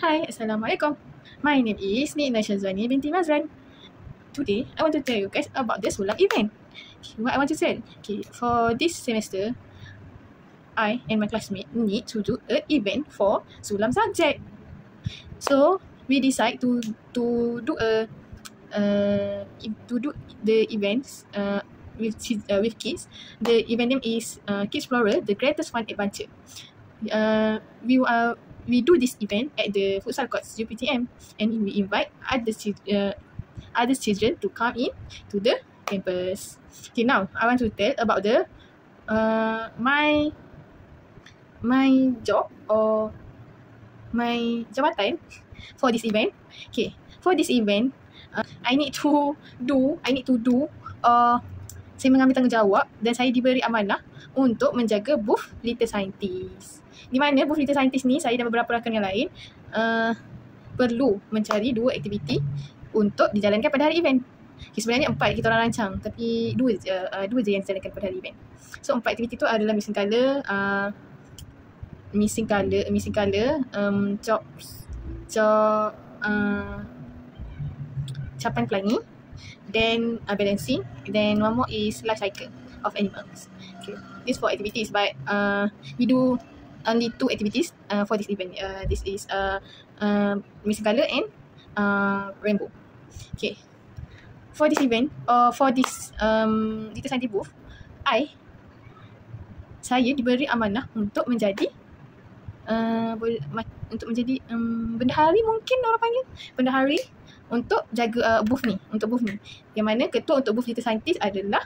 Hi, Assalamualaikum. My name is Nina Shazwani binti Mazran. Today, I want to tell you guys about the Sulam event. What I want to say, for this semester, I and my classmate need to do an event for Sulam subject. So, we decide to do the events with kids. The event name is Kids Explorer, the Greatest Fun Adventure. We do this event at the futsal courts UPTM, and we invite other children to come in to the campus. Okay, now I want to tell about the my job or my jabatan for this event. Okay, for this event, I need to do saya mengambil tanggungjawab dan saya diberi amanah untuk menjaga booth Little Scientist. Di mana booth Little Scientist ni, saya dan beberapa rakan yang lain perlu mencari 2 aktiviti untuk dijalankan pada hari event. Okay, sebenarnya 4 kita orang rancang, tapi 2 je yang dijalankan pada hari event. So 4 aktiviti tu adalah missing color, capan pelangi, then balancing, then one more is life cycle of animals. Okay, these 4 activities, but we do only 2 activities for this event. This is missing color and rainbow. Okay, for this event for this Little Scientist booth, saya diberi amanah untuk menjadi bendahari, mungkin orang panggil bendahari untuk jaga booth ni, yang mana ketua untuk booth Little Scientist adalah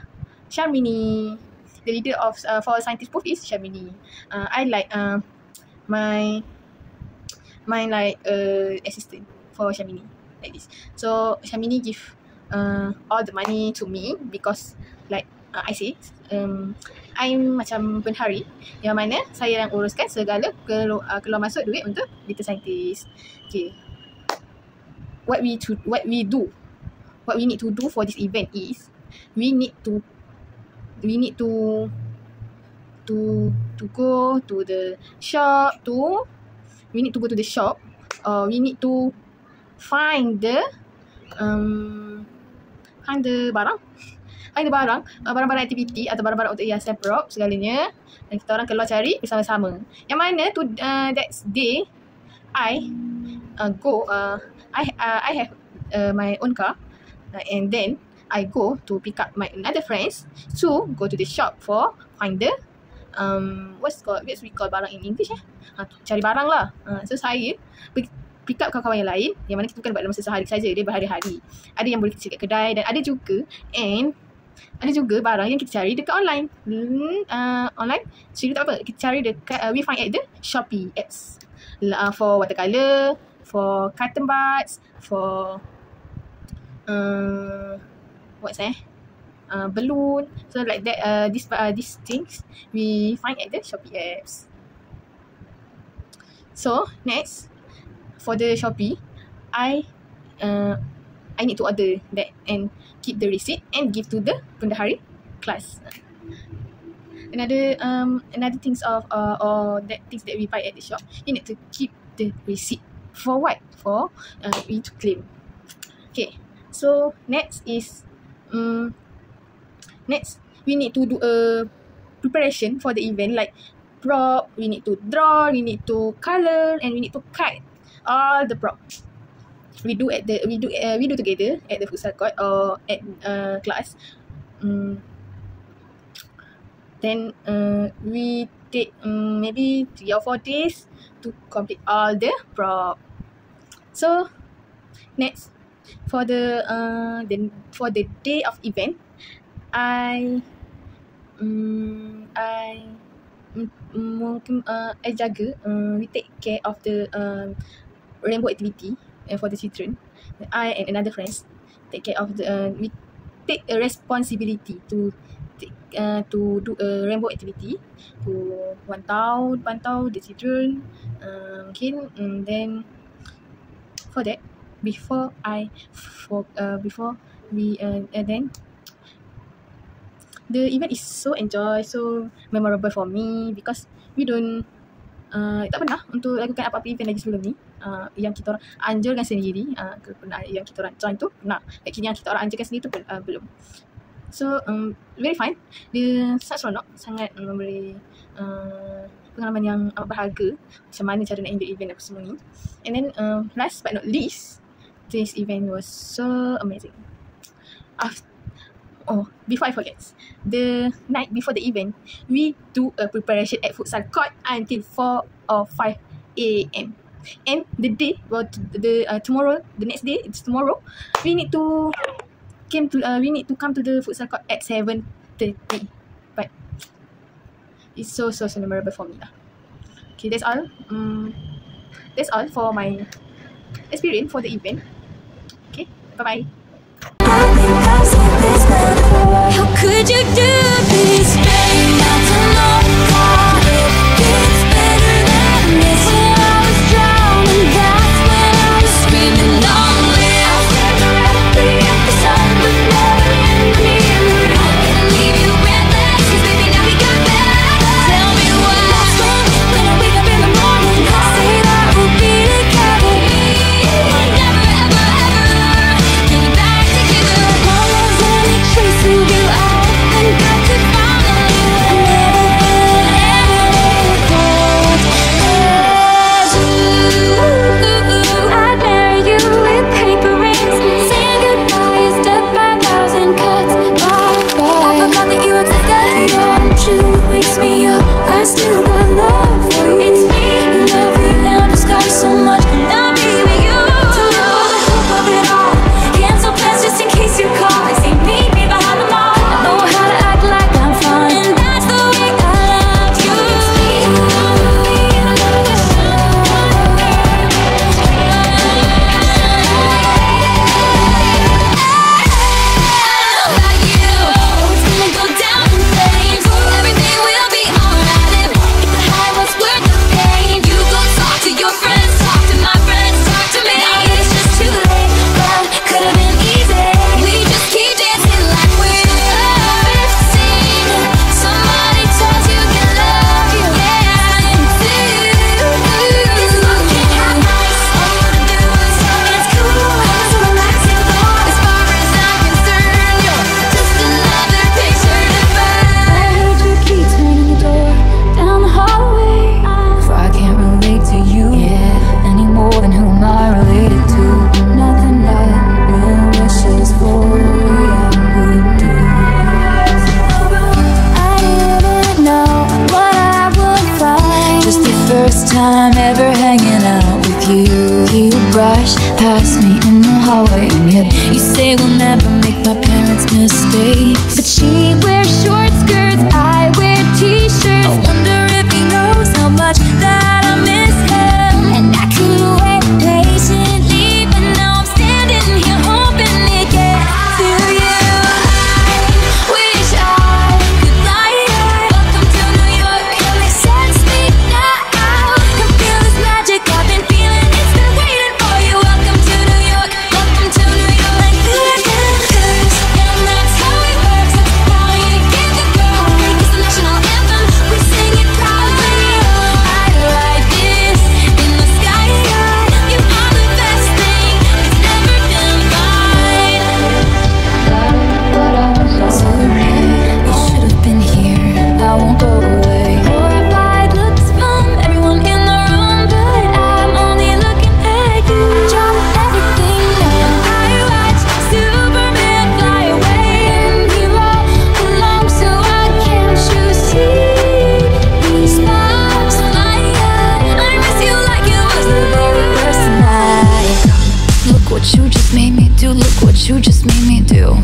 Syarmini. The leader of for scientist booth is Syarmini. I like my like assistant for Syarmini, like this. So Syarmini give all the money to me because like I say, I'm macam bendahari, yang mana saya yang uruskan segala keluar masuk duit untuk Little Scientist. Okay, what we need to do for this event is we need to go to the shop we need to find the barang-barang aktiviti atau barang-barang untuk hiasan prop segalanya, dan kita orang keluar cari bersama-sama. Yang mana tu that day I have my own car, and then I go to pick up my another friends to go to the shop for find the what's we call barang in English cari barang lah. So saya pick up kawan-kawan yang lain, yang mana kita bukan buat dalam masa sehari saja, dia berhari-hari. Ada yang boleh kita cari kat kedai, dan ada juga barang yang kita cari dekat online. Online cari tak apa, kita cari dekat we find at the Shopee apps for watercolor, for cotton buds, for balloon. So like that, these things we find at the Shopee apps. So next, for the Shopee, I need to order that and keep the receipt and give to the bendahari class. Another things or that things that we buy at the shop, you need to keep the receipt. For what? For we to claim. Okay, so next is next we need to do a preparation for the event, like prop. We need to draw, we need to color, and we need to cut all the props. We do together at the futsal court or at class. Then we take maybe 3 or 4 days to complete all the prop. So next, for the day of event, I jaga, we take care of the rainbow activity for the children. I and another friends take care of the we take a responsibility to do a rainbow activity to pantau the children. Then for that, before then the event is so memorable for me, because we don't Tak pernah untuk lakukan apa-apa event lagi sebelum ni. Yang kita orang anjurkan sendiri, kalau pernah yang kita orang join tu pernah. Yang kita orang anjurkan sendiri tu belum. So very fun. Dia sangat seronok, sangat memberi pengalaman yang amat berharga macam mana cara nak handle event apa semua ni. And then last but not least, this event was so amazing. Before I forget, the night before the event, we do a preparation at futsal court until 4 or 5 a.m. And the day, tomorrow, the next day, it's tomorrow, we need to come to the futsal court at 7:30. But it's so memorable for me lah. Okay, that's all. That's all for my experience for the event. Okay, bye bye. How could you do this? Not to know how it gets better than this. When I was drowning, that's when I was screaming lonely. I was directly at the sun, but never in the mirror. I couldn't leave you breathless, 'cause baby now we got better. Tell me why. That's when I wake up in the morning, I say that we'll be together. Never ever getting back together. Long as any trace of you out, and got to finally hold as you. I'd marry you with paper rings, saying goodbye is death by 1,000 cuts. Bye. I forgot that you existed. Don't you wakes me up. I still got love for you. It's me who love you now, disguised so much. I'll be with you. To know the hope of it all. Cancel plans just in case you call. I say meet me behind the mall. I know how to act like I'm fine, and that's the way I love you. It's me who love you. About you, it's gonna go down in flames. Everything will be alright if the high was worth the pain. You go talk to your friends, talk to my friends, talk to me. Now it's just too late, but could've been easy. We just keep dancing like we're 15. Somebody tells you can love you, yeah, and this love can't have ice. All you gotta do is tell me it's cool. So relax your thought. As far as I'm concerned, you're just another picture to burn. I heard your key turn in the door down the hallway. For I can't relate to you, yeah, any more than who am I related to? Nothing but real wishes for you do. I didn't know what I would find. Just the first time ever hanging out with you. You brush past me in the hallway, and yet you say we'll never make my parents' mistakes. But she wears short skirts, I wear t-shirts. I wonder if he knows how much that I miss him. And I could wait patiently, but now I'm standing here hoping it gets to you. I wish I could fly. Welcome to New York. It makes sense to me now. Can feel this magic I've been feeling. It's been waiting for you. Welcome to New York. Welcome to New York. Like this, and that's how it works. That's how you get the girl. It's the national anthem. We sing it proudly. I write this in the sky. You are the best thing that's ever been mine. But I was so late. You should have been here. I won't go away. Horrified looks from everyone in the room, but I'm only looking at you. Drop everything now. I watch Superman fly away, and we all belong, so why can't you see? These sparks fly high. I miss you like it was the very first night. Look what you just made me do. Look what you just made me do.